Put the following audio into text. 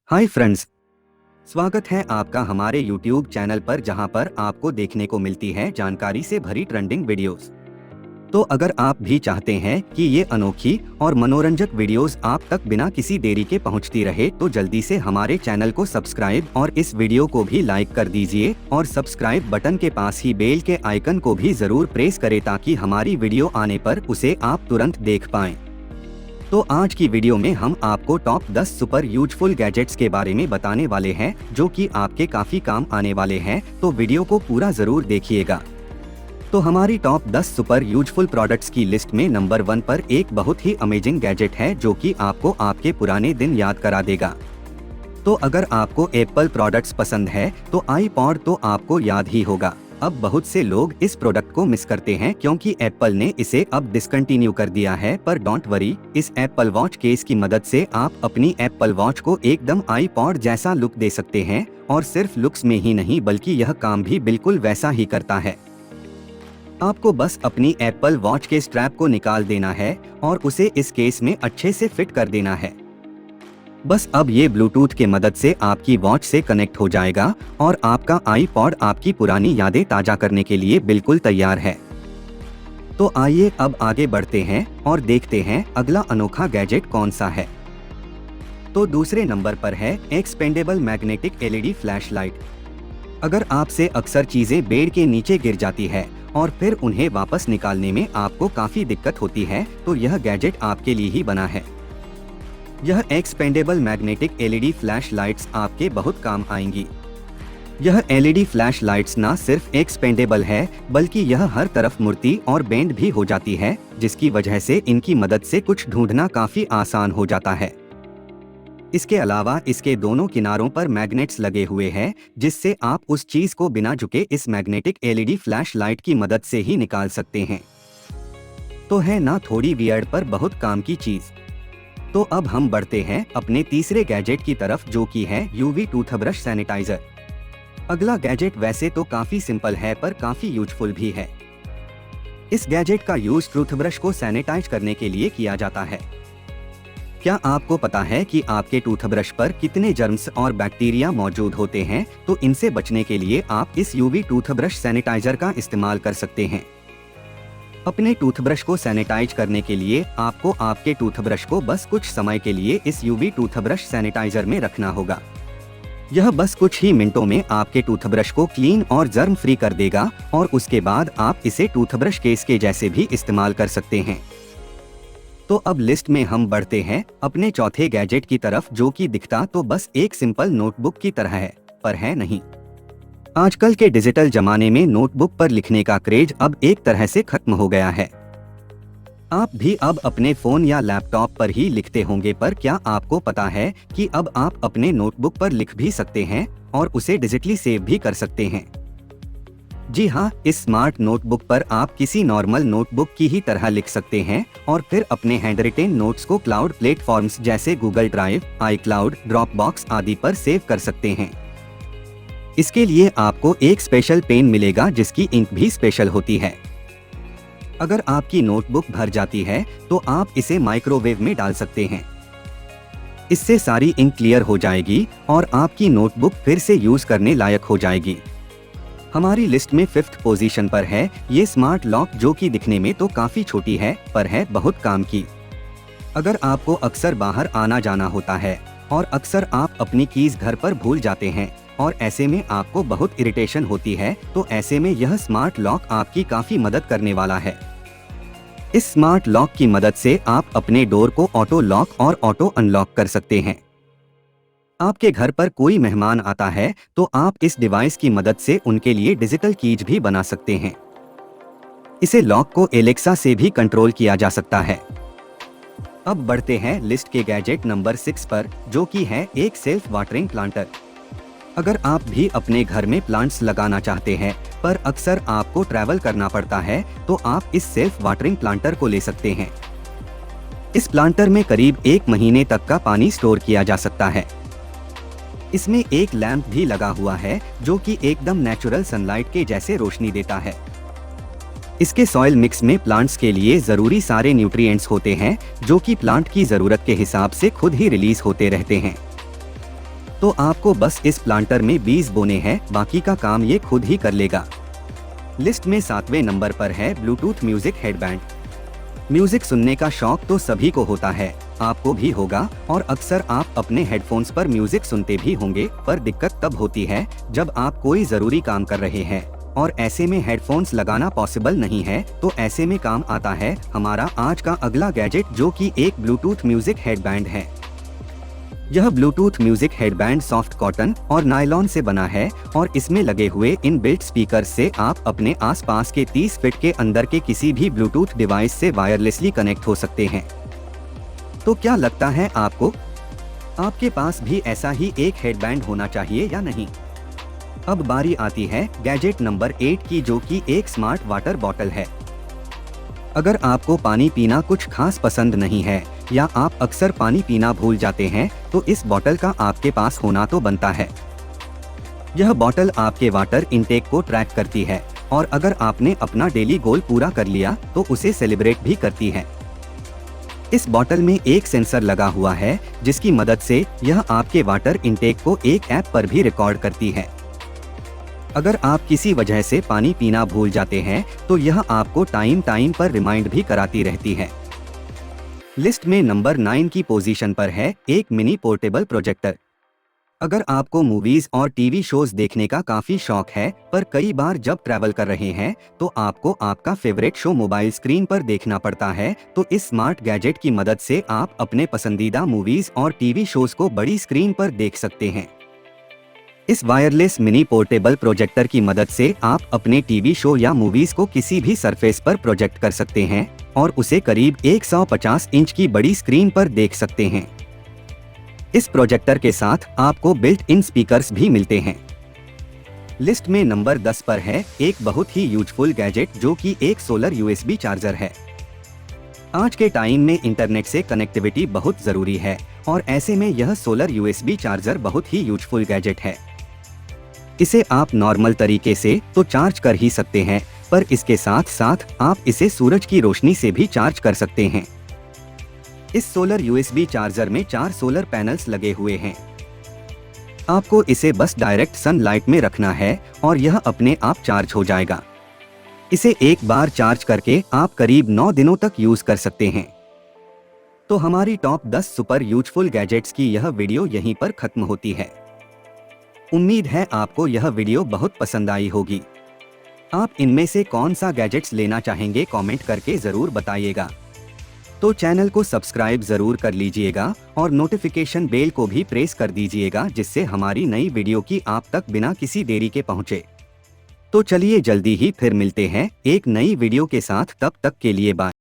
Hi friends, स्वागत है आपका हमारे YouTube चैनल पर जहां पर आपको देखने को मिलती है जानकारी से भरी ट्रेंडिंग वीडियोस। तो अगर आप भी चाहते हैं कि ये अनोखी और मनोरंजक वीडियोस आप तक बिना किसी देरी के पहुंचती रहे तो जल्दी से हमारे चैनल को सब्सक्राइब और इस वीडियो को भी लाइक कर दीजिए और सब्सक्राइब बटन के पास ही बेल के आइकन को भी जरूर प्रेस करें ताकि हमारी वीडियो आने पर उसे आप तुरंत देख पाएं। तो आज की वीडियो में हम आपको टॉप 10 सुपर यूजफुल गैजेट्स के बारे में बताने वाले हैं जो कि आपके काफी काम आने वाले हैं, तो वीडियो को पूरा जरूर देखिएगा। तो हमारी टॉप 10 सुपर यूजफुल प्रोडक्ट्स की लिस्ट में नंबर 1 पर एक बहुत ही अमेजिंग गैजेट है जो कि आपको आपके पुराने दिन याद करा देगा। तो अगर आपको एप्पल प्रोडक्ट्स पसंद है तो आईपॉड तो आपको याद ही होगा। अब बहुत से लोग इस प्रोडक्ट को मिस करते हैं क्योंकि एप्पल ने इसे अब डिसकंटिन्यू कर दिया है, पर डोंट वरी, इस एप्पल वॉच केस की मदद से आप अपनी एप्पल वॉच को एकदम आईपॉड जैसा लुक दे सकते हैं। और सिर्फ लुक्स में ही नहीं बल्कि यह काम भी बिल्कुल वैसा ही करता है। आपको बस अपनी एप्पल वॉच के स्ट्रैप को निकाल देना है और उसे इस केस में अच्छे से फिट कर देना है। बस अब ये ब्लूटूथ के मदद से आपकी वॉच से कनेक्ट हो जाएगा और आपका आईपॉड आपकी पुरानी यादें ताजा करने के लिए बिल्कुल तैयार है। तो आइए अब आगे बढ़ते हैं और देखते हैं अगला अनोखा गैजेट कौन सा है। तो दूसरे नंबर पर है expandable magnetic LED flash light. अगर आपसे अक्सर चीजें बेड के नीचे गिर जाती है और फिर उन्हें वापस निकालने में आपको काफी दिक्कत होती है तो यह गैजेट आपके लिए ही बना है। यह expandable magnetic LED flash lights आपके बहुत काम आएंगी। यह एलईडी फ्लैश लाइट्स ना सिर्फ एक्सपेंडेबल है बल्कि यह हर तरफ मुड़ती और बेंड भी हो जाती है, जिसकी वजह से इनकी मदद से कुछ ढूंढना काफी आसान हो जाता है। इसके अलावा इसके दोनों किनारों पर मैग्नेट्स लगे हुए हैं जिससे आप उस चीज को बिना झुके इस मैग्नेटिक एलईडी फ्लैश लाइट की मदद से ही निकाल सकते हैं। तो है ना थोड़ी वियर्ड पर बहुत काम की चीज। तो अब हम बढ़ते हैं अपने तीसरे गैजेट की तरफ जो कि है यूवी टूथब्रश सैनिटाइजर। अगला गैजेट वैसे तो काफी सिंपल है पर काफी यूजफुल भी है। इस गैजेट का यूज टूथब्रश को सैनिटाइज करने के लिए किया जाता है। क्या आपको पता है कि आपके टूथब्रश पर कितने जर्म्स और बैक्टीरिया मौजूद होते हैं? तो इनसे बचने के लिए आप इस यूवी टूथब्रश सैनिटाइजर का इस्तेमाल कर सकते हैं। अपने टूथब्रश को सैनिटाइज करने के लिए आपको आपके टूथब्रश को बस कुछ समय के लिए इस यूवी टूथब्रश सैनिटाइजर में रखना होगा। यह बस कुछ ही मिनटों में आपके टूथब्रश को क्लीन और जर्म फ्री कर देगा और उसके बाद आप इसे टूथब्रश केस के जैसे भी इस्तेमाल कर सकते हैं। तो अब लिस्ट में हम बढ़ते हैं अपने चौथे गैजेट की तरफ जो कि दिखता तो बस एक सिंपल नोटबुक की तरह है, पर है नहीं। आजकल के डिजिटल जमाने में नोटबुक पर लिखने का क्रेज अब एक तरह से खत्म हो गया है। आप भी अब अपने फोन या लैपटॉप पर ही लिखते होंगे, पर क्या आपको पता है कि अब आप अपने नोटबुक पर लिख भी सकते हैं और उसे डिजिटली सेव भी कर सकते हैं। जी हाँ, इस स्मार्ट नोटबुक पर आप किसी नॉर्मल नोटबुक की ही तरह लिख सकते हैं और फिर अपने हैंडरिटेन नोट्स को क्लाउड प्लेटफॉर्म्स जैसे गूगल ड्राइव, आईक्लाउड, ड्रॉपबॉक्स आदि पर सेव कर सकते हैं। इसके लिए आपको एक स्पेशल पेन मिलेगा जिसकी इंक भी स्पेशल होती है। अगर आपकी नोटबुक भर जाती है तो आप इसे माइक्रोवेव में डाल सकते हैं। इससे सारी इंक क्लियर हो जाएगी और आपकी नोटबुक फिर से यूज करने लायक हो जाएगी। हमारी लिस्ट में 5th पोजीशन पर है ये स्मार्ट लॉक जो कि दिखने में तो काफी छोटी है पर है बहुत काम की। अगर आपको अक्सर बाहर आना जाना होता है और अक्सर आप अपनी कीज घर पर भूल जाते हैं और ऐसे में आपको बहुत इरिटेशन होती है, तो ऐसे में यह स्मार्ट लॉक आपकी काफी मदद करने वाला है। इस स्मार्ट लॉक की मदद से आप अपने डोर को ऑटो लॉक और ऑटो अनलॉक कर सकते हैं। आपके घर पर कोई मेहमान आता है तो आप इस डिवाइस की मदद से उनके लिए डिजिटल कीज भी बना सकते हैं। इसे लॉक को एलेक्सा से भी कंट्रोल किया जा सकता है। अब बढ़ते हैं लिस्ट के गैजेट नंबर 6 पर जो कि है एक सेल्फ वाटरिंग प्लांटर। अगर आप भी अपने घर में प्लांट्स लगाना चाहते हैं पर अक्सर आपको ट्रैवल करना पड़ता है तो आप इस सेल्फ वाटरिंग प्लांटर को ले सकते हैं। इस प्लांटर में करीब 1 महीने तक का पानी स्टोर किया जा सकता है। इसमें एक लैंप भी लगा हुआ है जो कि एकदम नेचुरल सनलाइट के जैसे रोशनी देता है। इसके सॉइल मिक्स में प्लांट्स के लिए जरूरी सारे न्यूट्रिएंट्स होते हैं जो कि प्लांट की जरूरत के हिसाब से खुद ही रिलीज होते रहते हैं। तो आपको बस इस प्लांटर में बीज बोने हैं, बाकी का काम ये खुद ही कर लेगा। लिस्ट में 7वें नंबर पर है ब्लूटूथ म्यूजिक हेडबैंड। म्यूजिक सुनने का शौक तो सभी को होता है, आपको भी होगा, और अक्सर आप अपने हेडफोन्स पर म्यूजिक सुनते भी होंगे। पर दिक्कत तब होती है जब आप कोई जरूरी काम कर रहे हैं और ऐसे में हेडफोन्स लगाना पॉसिबल नहीं है। तो ऐसे में काम आता है हमारा आज का अगला गैजेट, जो कि एक ब्लूटूथ म्यूजिक हेडबैंड है। यह Bluetooth music headband soft cotton और नायलॉन से बना है और इसमें लगे हुए इनबिल्ट स्पीकर से आप अपने आसपास के 30 फीट के अंदर के किसी भी ब्लूटूथ डिवाइस से वायरलेसली कनेक्ट हो सकते हैं। तो क्या लगता है आपको, आपके पास भी ऐसा ही एक हेडबैंड होना चाहिए या नहीं? अब बारी आती है गैजेट नंबर 8 की, जो कि एक स्मार्ट वाटर बॉटल है। अगर आपको पानी पीना कुछ खास पसंद नहीं है या आप अक्सर पानी पीना भूल जाते हैं, तो इस बॉटल का आपके पास होना तो बनता है। यह बॉटल आपके वाटर इनटेक को ट्रैक करती है और अगर आपने अपना डेली गोल पूरा कर लिया तो उसे सेलिब्रेट भी करती है। इस बॉटल में एक सेंसर लगा हुआ है जिसकी मदद से यह आपके वाटर इनटेक को एक ऐप पर भी रिकॉर्ड करती है। अगर आप किसी वजह से पानी पीना भूल जाते हैं तो यह आपको टाइम पर रिमाइंड भी कराती रहती है। लिस्ट में नंबर 9 की पोजीशन पर है एक मिनी पोर्टेबल प्रोजेक्टर। अगर आपको मूवीज और टीवी शोज देखने का काफी शौक है, पर कई बार जब ट्रैवल कर रहे हैं तो आपको आपका फेवरेट शो मोबाइल स्क्रीन पर देखना पड़ता है, तो इस स्मार्ट गैजेट की मदद से आप अपने पसंदीदा मूवीज और टीवी शोज को बड़ी स्क्रीन पर देख सकते हैं। इस वायरलेस मिनी पोर्टेबल प्रोजेक्टर की मदद से आप अपने टीवी शो या मूवीज को किसी भी सरफेस पर प्रोजेक्ट कर सकते हैं और उसे करीब 150 इंच की बड़ी स्क्रीन पर देख सकते हैं। इस प्रोजेक्टर के साथ आपको बिल्ट इन स्पीकर्स भी मिलते हैं। लिस्ट में नंबर 10 पर है एक बहुत ही यूजफुल गैजेट, जो कि एक सोलर यूएसबी चार्जर है। आज के टाइम में इंटरनेट से कनेक्टिविटी बहुत जरूरी है और ऐसे में यह सोलर यूएसबी चार्जर बहुत ही यूजफुल गैजेट है। इसे आप नॉर्मल तरीके से तो चार्ज कर ही सकते हैं, पर इसके साथ साथ आप इसे सूरज की रोशनी से भी चार्ज कर सकते हैं। इस सोलर यूएसबी चार्जर में 4 सोलर पैनल्स लगे हुए हैं। आपको इसे बस डायरेक्ट सनलाइट में रखना है और यह अपने आप चार्ज हो जाएगा। इसे एक बार चार्ज करके आप करीब 9 दिनों तक यूज कर सकते हैं। तो हमारी टॉप 10 सुपर यूजफुल गैजेट्स की यह वीडियो यहीं पर खत्म होती है। उम्मीद है आपको यह वीडियो बहुत पसंद आई होगी। आप इनमें से कौन सा गैजेट्स लेना चाहेंगे कमेंट करके जरूर बताइएगा। तो चैनल को सब्सक्राइब जरूर कर लीजिएगा और नोटिफिकेशन बेल को भी प्रेस कर दीजिएगा, जिससे हमारी नई वीडियो की आप तक बिना किसी देरी के पहुंचे। तो चलिए जल्दी ही फिर मिलते हैं एक नई वीडियो के साथ, तब तक के लिए बाय।